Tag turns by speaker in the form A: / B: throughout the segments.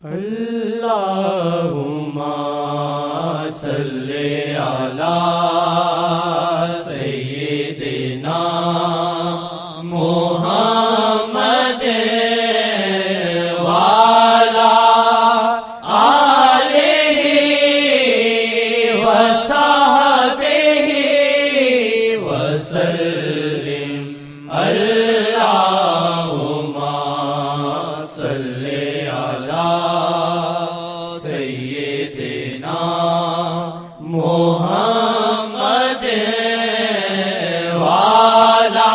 A: اللہم صلی علی سیدنا محمد وعلی آلہ وصحبہ وسلم اللہم صلی علی سیدنا محمد وعلی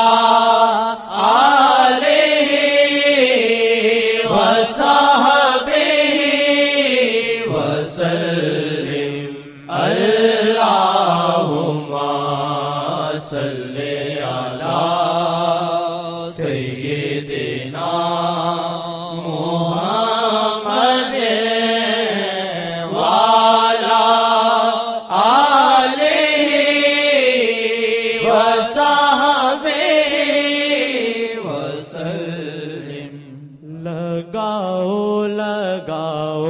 A: آلہ وصحبہ وسلم اللہم صلی علی سیدنا محمد وعلی آلہ وصحبہ وسلم۔ لگاؤ لگاؤ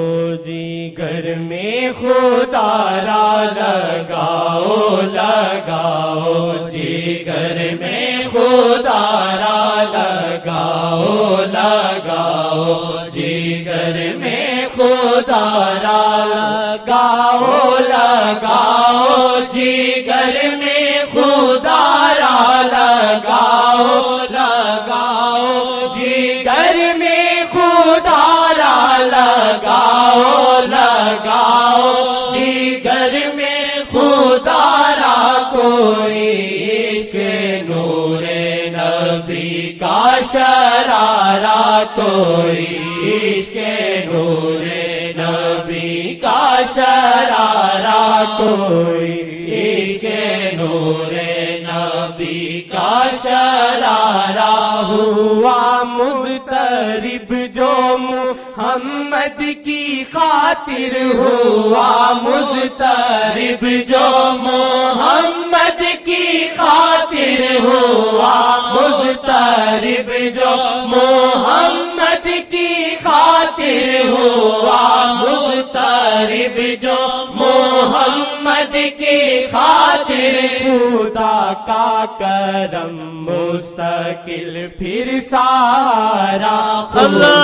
A: جگر میں خدا را، لگاؤ لگاؤ جگر میں خدا را، لگاؤ لگاؤ جگر میں خدا را، لگاؤ لگاؤ جگر میں خدا را، لگاؤ لگاؤ جگر میں خدا را، لگاؤ لگاؤ جگر میں خدا را، کوئی عشق نور نبی کا شرارہ، کوئی عشق نور نبی کا شرارہ، کوئی عشق نور نبی کا شرارہ، ہوا مضطرب جو محمد کی خاطر، ہوا مضطرب جو محمد کی خاطر، ہوا مضطرب جو محمد کی خاطر، ہوا مضطرب جو محمد کی خاطر، خدا کا کرم مستقل پھر سارا، خدا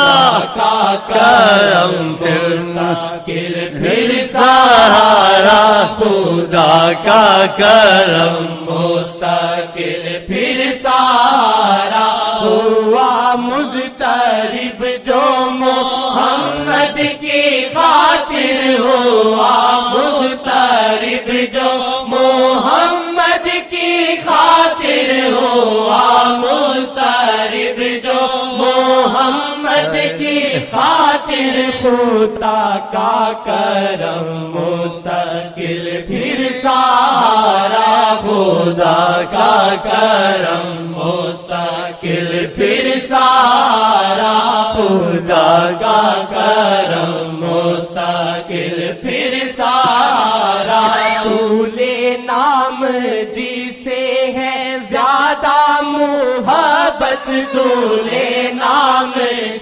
A: کا کرم مستقل پھر سارا، خدا کا کرم مستقل پھر سارا، ہوا مضطرب جو محمد کی خاطر، ہوا مضطرب جو محمد کی خاطر، ہوا مضطرب جو محمد کی خاطر، خدا کا کرم مستقل پھر سارا، خدا کا کرم مستقل پھر سارا، خدا کا کرم مستقل پھر سارا، طول نام جسے ہے زیادہ محبت، طول نام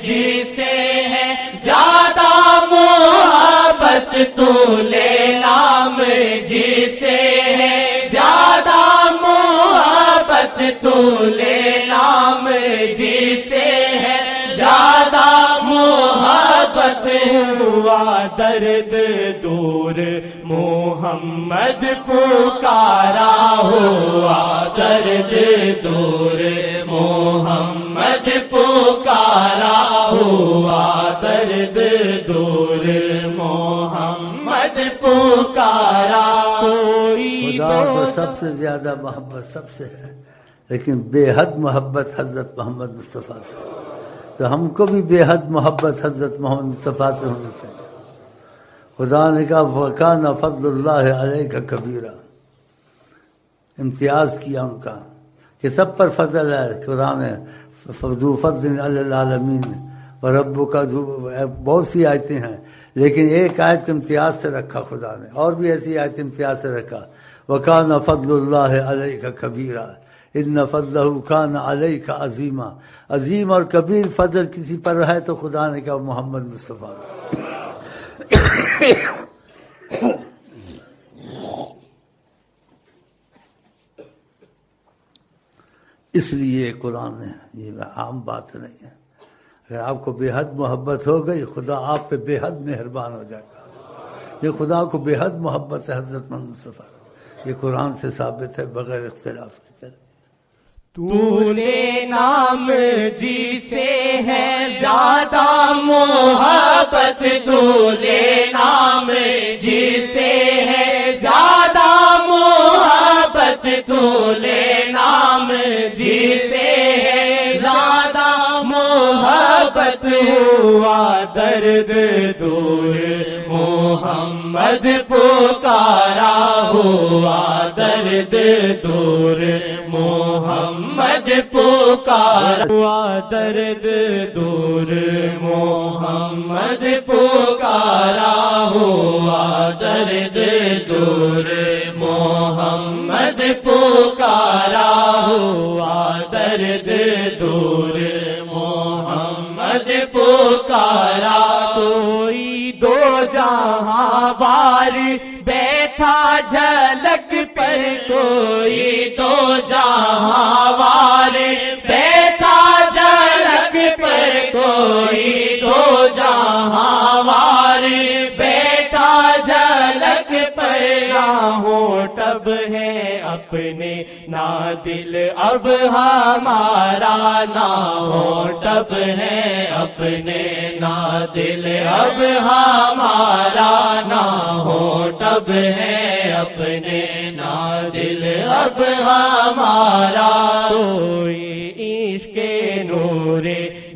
A: جسے ہے زیادہ محبت، طول نام جسے ہے زیادہ محبت، طول نام جسے ہے زیادہ محبت، ہوا درد دور محمد پکارا، ہوا درد دور محمد پکارا، ہوا درد دور محمد پکارا، کوئی
B: خدا کو سب سے زیادہ محبت سب سے ہے، لیکن بے حد محبت حضرت محمد مصطفیٰ سے، تو ہم کو بھی بے حد محبت حضرت محمد مصطفیٰ سے ہونی چاہیے۔ خدا نے کہا وَكَانَ فَضْلُ اللَّهِ عَلَيْكَ كَبِيرًا، امتیاز کیا ان کا کہ سب پر فضل ہے۔ خدا نے ذو فضل علی العالمین وَرَبُّكَ ذو، بہت سی آیتیں ہیں، لیکن ایک آیت امتیاز سے رکھا خدا نے، اور بھی ایسی آیت امتیاز سے رکھا، وَكَانَ فَضْلُ اللَّهِ عَلَيْكَ كَبِيرًا إِنَّ فَضْلَهُ كَانَ عَلَيْكَ عَظِيمًا، عظیم اور کبیر فضل کسی پر ہے تو خدا نے کہا محمد مصطفیٰ۔ اس لیے قرآن نے، یہ عام بات نہیں ہے، اگر آپ کو بے حد محبت ہو گئی خدا آپ پہ بے حد مہربان ہو جائے گا۔ یہ خدا کو بے حد محبت ہے حضرت محمد مصطفیٰ، یہ قرآن سے ثابت ہے بغیر اختلاف کے۔
A: تو نے نام جسے ہے زیادہ محبت، تو نے نام جسے ہے زیادہ محبت، تو نے نام جسے ہے زیادہ محبت، ہوا درد دور محمد پکارا، ہوا درد دور محمد پکارا، ہوا درد دور محمد پکارا، ہوا درد دور محمد پکارا، ہوا درد دور محمد پکارا۔ کوئی دو جہاں وار بیٹھا جھلک پر، کوئی دو جہاں وار بیٹھا جھلک پر، کوئی دو جہاں وار بیٹھا جھلک پر، نہ ہوٹب ہے اپنے نہ دل اب ہمارا، نہ ہوٹب ہے اپنے نہ دل اب ہمارا، نہ ہوٹب ہے اپنے نہ دل اب ہمارا۔ کوئی عشق نور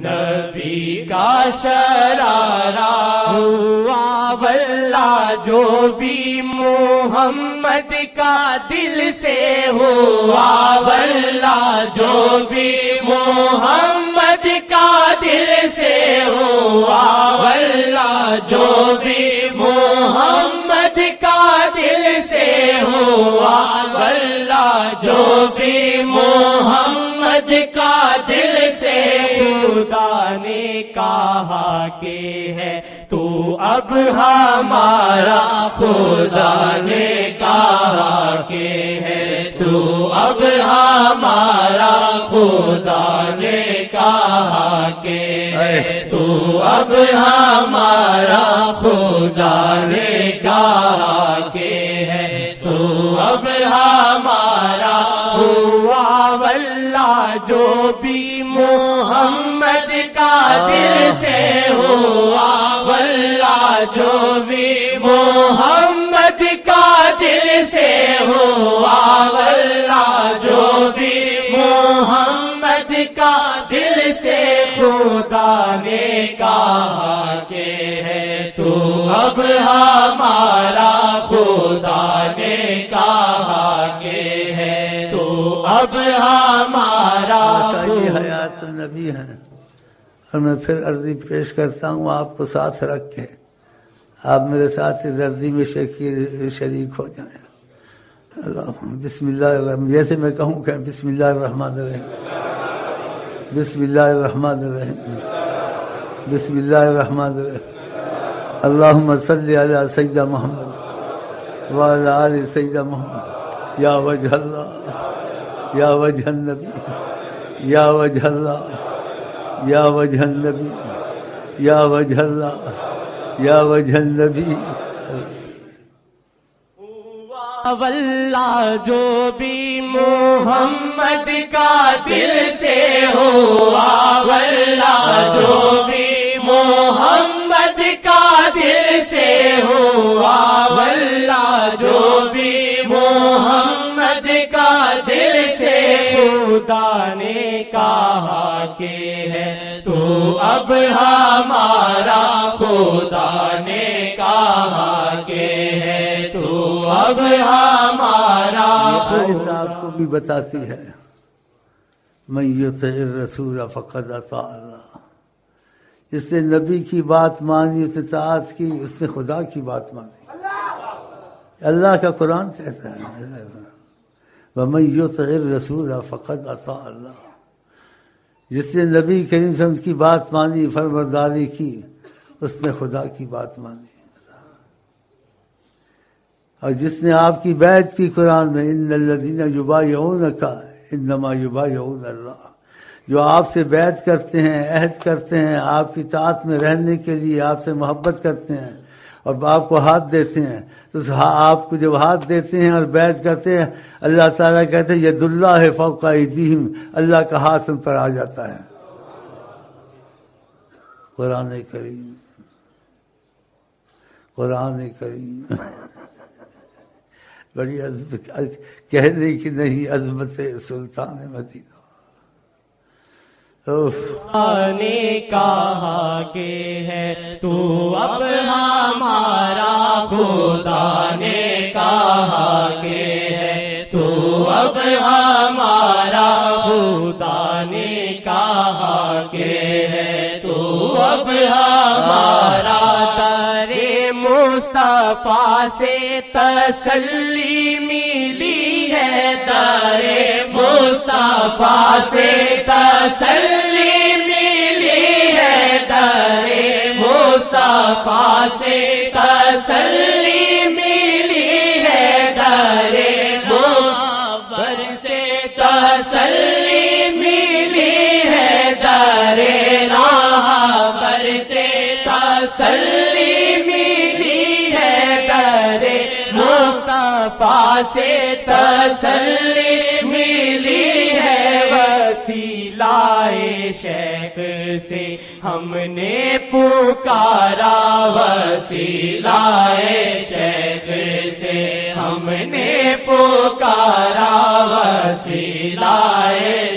A: نبی کا شرارہ ہوا واللہ، جو بھی محمد کا دل سے ہوا واللہ، جو بھی محمد کا دل سے ہوا واللہ، جو بھی محمد کا دل سے ہوا واللہ، جو بھی محمد کا دل سے، خدا نے کہا کہ ہے تو اب ہمارا، خدا نے کہا کہ ہے تو اب ہمارا، خدا نے کہا کہ ہے تو اب ہمارا، خدا نے کہا کہ ہے تو اب ہمارا، ہوا واللہ جو بھی محمد کا دل سے ہوا واللہ، جو بھی محمد کا دل سے ہوا واللہ، جو بھی محمد کا دل سے، خدا نے کہا کہ ہے تو اب ہمارا، خدا نے کہا کہ ہے تو اب ہمارا۔
B: یہ حیات النبی ہے، اور میں پھر عرضی پیش کرتا ہوں آپ کو ساتھ رکھ کے آپ میرے ساتھ اس عرضی میں شریک ہو جائیں۔ اللہ بسم اللہ الرحمن، جیسے میں کہوں کہ بسم اللہ الرحمن الرحیم، بسم اللہ الرحمن الرحیم، بسم اللہ الرحمن الرحیم، اللہم صلی علی سیدنا محمد وعلی آل سیدنا محمد، یا وجہ اللہ، یا وجہ النبی، یا وجہ اللہ، یا وجہ النبی، یا وجہ اللہ، یا وجہ النبی۔
A: واللہ جو بھی محمد کا دل سے ہوا واللہ، جو بھی محمد کا دل سے ہوا واللہ، جو بھی محمد کا دل سے، خدا نے کہا کہ ہے تو اب ہمارا، خدا نے کہا کہ ہے تو اب ہمارا۔
B: یہ آپ کو بھی بتاتی ہے من یطع الرسول فقد اطاع اللہ، جس نے نبی کی بات مانی، اطاعت کی، اس نے خدا کی بات مانی۔ اللہ کا قرآن کہتا ہے ومن یطع الرسول فقد اطاع اللہ، جس نے نبی کریم صلی اللہ علیہ وسلم کی بات مانی، فرمانبرداری کی، اس نے خدا کی بات مانی. اور جس نے آپ کی بیعت کی قرآن میں ان الذین یبایعونک انما یبایعون اللہ، جو آپ سے بیعت کرتے ہیں، عہد کرتے ہیں، آپ کی اطاعت میں رہنے کے لیے آپ سے محبت کرتے ہیں اور آپ کو ہاتھ دیتے ہیں، تو آپ کو جب ہاتھ دیتے ہیں اور بیعت کرتے ہیں، اللہ تعالیٰ کہتے ہیں ید اللہ فوق ایدیہم، اللہ کا ہاتھ ان پر آ جاتا ہے. قرآن کریم، قرآن کریم بڑی عظمت، کہنے کی نہیں عظمت سلطان مدینہ.
A: نے کہا کہ ہے تو اب ہمارا، خدا نے کہا کہ ہے تو اب ہمارا، خدا نے کہا کہ ہے تو اب ہمارا. ترے مصطفیٰ سے تسلی ملی ہے، ترے مصطفیٰ سے تسلی ملی ہے، ترے مصطفیٰ سے تسلی ملی ہے، ترے محبت سے تسلی ملی ہے، ترے راہبر سے تسلی ملی ہے، ترے مصطفیٰ سے تسلی ملی ہے. وسیلہ شیخ سے ہم نے پکارا، وسیلہ شیخ سے ہم نے پکارا، وسیلہ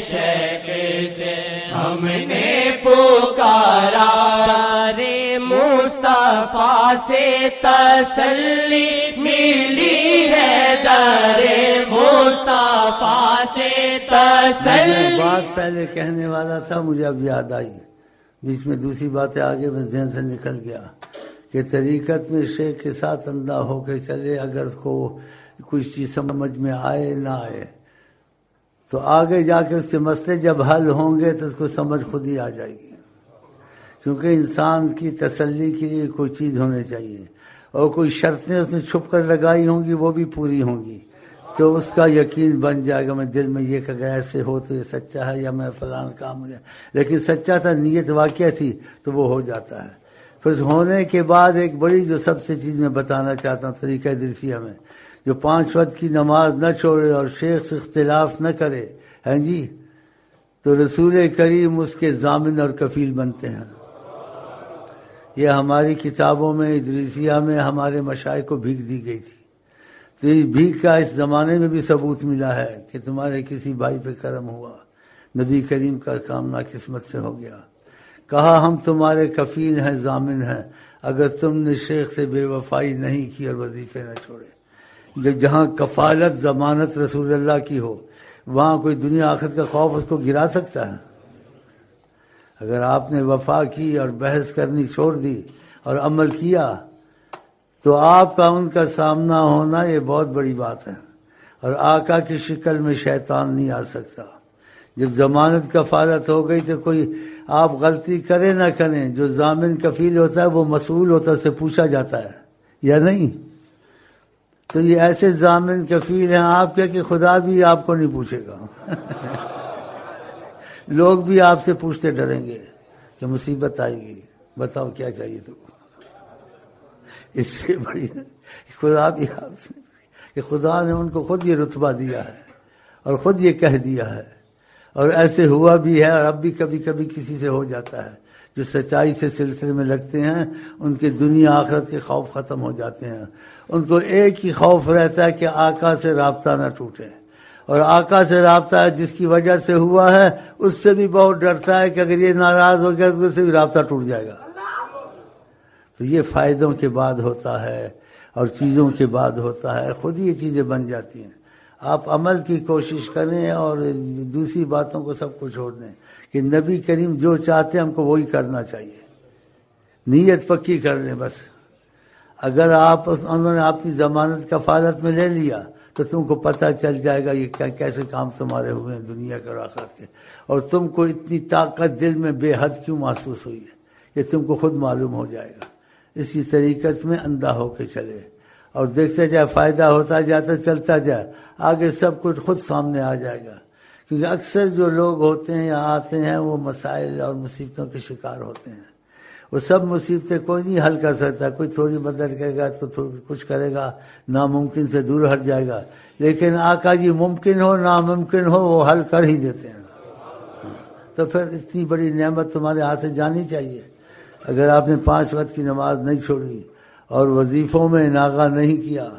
A: شیخ سے ہم نے پکارا. ترے مصطفیٰ سے تسلی ملی ہے، ترے مصطفیٰ سے تسلی.
B: بات پہلے کہنے والا تھا، مجھے اب یاد آئی، بیچ میں دوسری باتیں آگے میں ذہن سے نکل گیا کہ طریقت میں شیخ کے ساتھ اندھا ہو کے چلے، اگر اس کو کچھ چیز سمجھ میں آئے نہ آئے تو آگے جا کے اس کے مسئلے جب حل ہوں گے تو اس کو سمجھ خود ہی آ جائے گی. کیونکہ انسان کی تسلی کے لیے کوئی چیز ہونے چاہیے، اور کوئی شرطیں اس نے چھپ کر لگائی ہوں گی وہ بھی پوری ہوں گی، تو اس کا یقین بن جائے گا. میں دل میں یہ کہ اگر ایسے ہو تو یہ سچا ہے، یا میں فلان کام ہو جائے، لیکن سچا تھا، نیت واقعہ تھی تو وہ ہو جاتا ہے. پھر ہونے کے بعد ایک بڑی جو سب سے چیز میں بتانا چاہتا ہوں طریقہ ادریسیہ میں، جو 5 وقت کی نماز نہ چھوڑے اور شیخ سے اختلاف نہ کرے، ہیں جی، تو رسول کریم اس کے ضامن اور کفیل بنتے ہیں. یہ ہماری کتابوں میں ادریسیہ میں ہمارے مشائخ کو بھیک دی گئی تھی، تو اس بھیک کا اس زمانے میں بھی ثبوت ملا ہے کہ تمہارے کسی بھائی پہ کرم ہوا، نبی کریم کا کام ناقسمت سے ہو گیا. کہا ہم تمہارے کفیل ہیں، ضامن ہیں، اگر تم نے شیخ سے بے وفائی نہیں کی اور وظیفے نہ چھوڑے. جہاں کفالت ضمانت رسول اللہ کی ہو، وہاں کوئی دنیا آخرت کا خوف اس کو گرا سکتا ہے؟ اگر آپ نے وفا کی اور بحث کرنی چھوڑ دی اور عمل کیا تو آپ کا ان کا سامنا ہونا یہ بہت بڑی بات ہے. اور آقا کی شکل میں شیطان نہیں آ سکتا. جب ضمانت کفالت ہو گئی تو کوئی آپ غلطی کریں نہ کریں، جو ضامن کفیل ہوتا ہے وہ مسئول ہوتا ہے، اس سے پوچھا جاتا ہے یا نہیں. تو یہ ایسے ضامن کفیل ہیں آپ کے کہ خدا بھی آپ کو نہیں پوچھے گا. لوگ بھی آپ سے پوچھتے ڈریں گے کہ مصیبت آئے گی، بتاؤ کیا چاہیے تم کو. اس سے بڑی خدا بھی کہ خدا نے ان کو خود یہ رتبہ دیا ہے اور خود یہ کہہ دیا ہے، اور ایسے ہوا بھی ہے، اور اب بھی کبھی کبھی کسی سے ہو جاتا ہے. جو سچائی سے سلسلے میں لگتے ہیں ان کے دنیا آخرت کے خوف ختم ہو جاتے ہیں. ان کو ایک ہی خوف رہتا ہے کہ آقا سے رابطہ نہ ٹوٹے، اور آقا سے رابطہ جس کی وجہ سے ہوا ہے اس سے بھی بہت ڈرتا ہے کہ اگر یہ ناراض ہو گیا تو اس سے بھی رابطہ ٹوٹ جائے گا. تو یہ فائدوں کے بعد ہوتا ہے اور چیزوں کے بعد ہوتا ہے، خود یہ چیزیں بن جاتی ہیں. آپ عمل کی کوشش کریں اور دوسری باتوں کو سب کو چھوڑ دیں کہ نبی کریم جو چاہتے ہیں ہم کو وہی کرنا چاہیے. نیت پکی کر لیں بس. اگر انہوں نے آپ کی ضمانت کفالت میں لے لیا تو تم کو پتہ چل جائے گا یہ کیسے کام تمہارے ہوئے ہیں دنیا کے اور آخرت کے، اور تم کو اتنی طاقت دل میں بے حد کیوں محسوس ہوئی ہے. یہ تم کو خود معلوم ہو جائے گا. اسی طریقت میں اندھا ہو کے چلے اور دیکھتے جائے، فائدہ ہوتا جاتا چلتا جائے، آگے سب کچھ خود سامنے آ جائے گا. کیونکہ اکثر جو لوگ ہوتے ہیں یا آتے ہیں وہ مسائل اور مصیبتوں کے شکار ہوتے ہیں. وہ سب مصیبتیں کوئی نہیں حل کر سکتا. کوئی تھوڑی مدد کرے گا تو کچھ کرے گا، ناممکن سے دور ہٹ جائے گا. لیکن آقا جی ممکن ہو ناممکن ہو وہ حل کر ہی دیتے ہیں. تو پھر اتنی بڑی نعمت تمہارے ہاتھ سے جانی چاہیے. اگر آپ نے 5 وقت کی نماز نہیں چھوڑی اور وظیفوں میں ناغہ نہیں کیا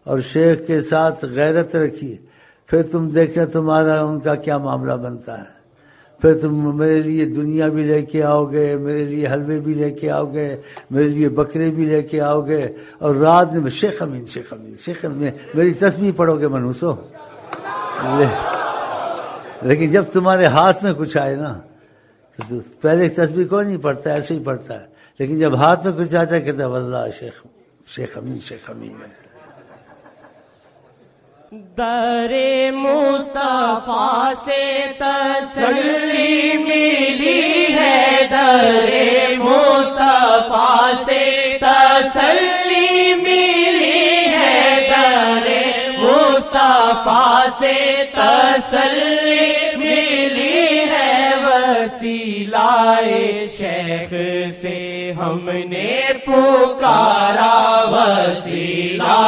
B: اور شیخ کے ساتھ غیرت رکھی، پھر تم دیکھنا تمہارا ان کا کیا معاملہ بنتا ہے. پھر تم میرے لیے دنیا بھی لے کے آؤ گے، میرے لیے حلوے بھی لے کے آؤ گے، میرے لیے بکرے بھی لے کے آؤ گے، اور رات میں شیخ امین شیخ امین شیخ امین میری تسبیح پڑھو گے منوسو. لیکن جب تمہارے ہاتھ میں کچھ آئے نا، تو پہلے تسبیح کوئی نہیں پڑھتا، ایسے ہی پڑھتا ہے. لیکن جب ہاتھ میں کچھ آتا ہے کہتا ہے واللہ شیخ امین شیخ امین ہے.
A: در مصطفیٰ سے تسلی ملی ہے، در مصطفیٰ سے تسلی ملی ہے، در مصطفیٰ سے تسلی ملی ہے. وسیلہ شیخ سے ہم نے پکارا، وسیلہ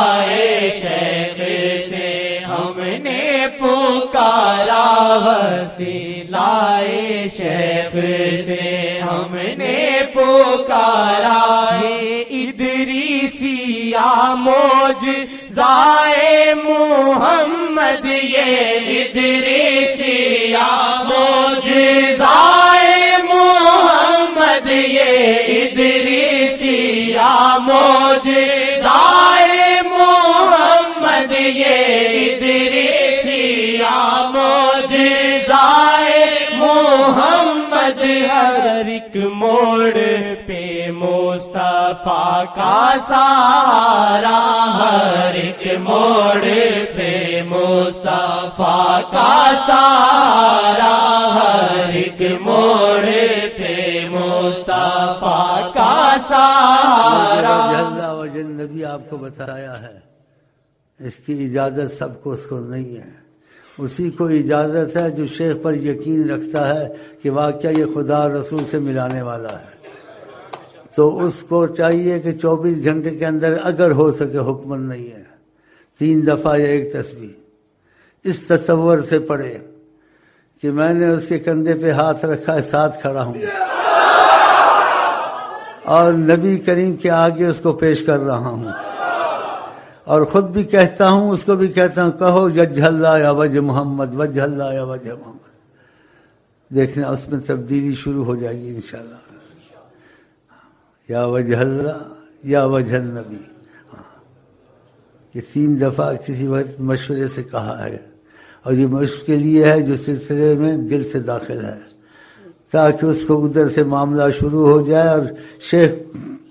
A: شیخ سے ہم نے پکارا، وسیلہ شیخ سے ہم نے پکارا. ادریسیہ معجزۂ محمد، یہ ادریسیہ معجزۂ محمد، یہ ادریسیہ معجزۂ محمد، یہ ادریسیہ معجزۂ محمد. ہر ایک موڑ پہ مصطفیٰ کا سہارا، ہر ایک موڑ پہ مصطفیٰ کا سہارا، ہر ایک موڑ پہ مصطفیٰ کا سہارا.
B: اللہ وجہ نبی آپ کو بتایا ہے، اس کی اجازت سب کو اس کو نہیں ہے. اسی کو اجازت ہے جو شیخ پر یقین رکھتا ہے کہ واقعہ یہ خدا رسول سے ملانے والا ہے. تو اس کو چاہیے کہ 24 گھنٹے کے اندر اگر ہو سکے، حکم نہیں ہے، 3 دفعہ یا 1 تسبیح اس تصور سے پڑھے کہ میں نے اس کے کندھے پہ ہاتھ رکھا ہے، ساتھ کھڑا ہوں اور نبی کریم کے آگے اس کو پیش کر رہا ہوں، اور خود بھی کہتا ہوں، اس کو بھی کہتا ہوں، کہو وجہ اللہ یا وجہ محمد، وجہ اللہ یا وجہ محمد. دیکھنا اس میں تبدیلی شروع ہو جائے گی انشاءاللہ. یا وجہ اللہ یا وجہ النبی. یہ 3 دفعہ کسی وقت مشورے سے کہا ہے، اور یہ مشق کے لیے ہے جو سلسلے میں دل سے داخل ہے، تاکہ اس کو ادھر سے معاملہ شروع ہو جائے اور شیخ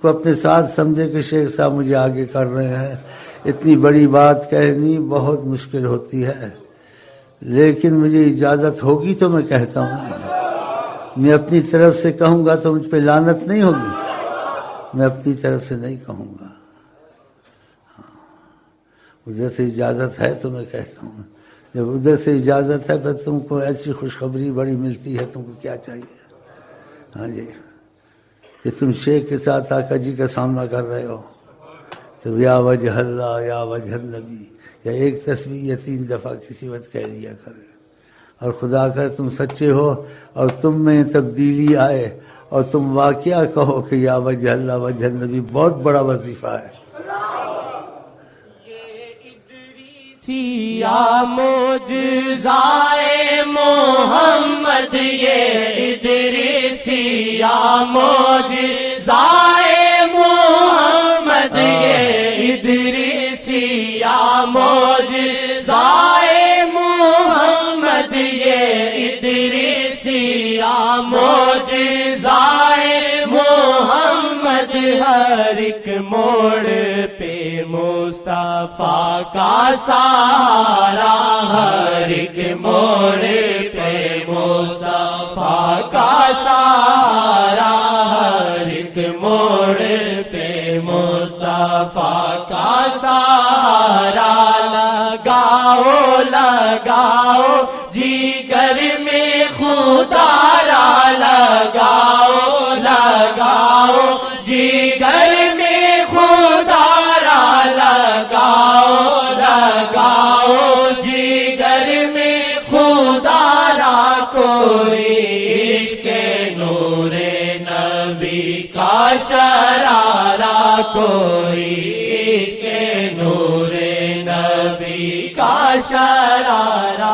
B: کو اپنے ساتھ سمجھے کہ شیخ صاحب مجھے آگے کر رہے ہیں. اتنی بڑی بات کہنی بہت مشکل ہوتی ہے، لیکن مجھے اجازت ہوگی تو میں کہتا ہوں. میں اپنی طرف سے کہوں گا تو مجھ پہ لعنت نہیں ہوگی، میں اپنی طرف سے نہیں کہوں گا. ادھر سے اجازت ہے تو میں کہتا ہوں. جب ادھر سے اجازت ہے پھر تم کو ایسی خوشخبری بڑی ملتی ہے، تم کو کیا چاہیے؟ ہاں جی، کہ تم شیخ کے ساتھ آقا جی کا سامنا کر رہے ہو، تو یا وجہ اللہ یا وجہ النبی یا 1 تسبیح یا 3 دفعہ کسی وقت کہہ لیا کرے. اور خدا کر تم سچے ہو اور تم میں تبدیلی آئے اور تم واقعہ کہو کہ یا وجہ اللہ وجہ النبی. بہت بڑا وظیفہ ہے.
A: ادریسیہ معجزۂ محمد، یہ ادریسیہ معجزۂ محمد، یہ ادریسیہ معجزۂ محمد، یہ ادریسیہ معجزۂ محمد. ہر ایک موڑ پہ مصطفیٰ کا سہارا، ہر ایک موڑ پہ مصطفیٰ کا سہارا، ہر مصطفیٰ کا سہارا لگاؤ لگاؤ جگر میں خودارا لگاؤ لگاؤ جگر میں خودارا لگاؤ لگاؤ جگر میں خودارا کوئی عشق نور نبی کا شرارہ کوئی عشق نور نبی کا شرارہ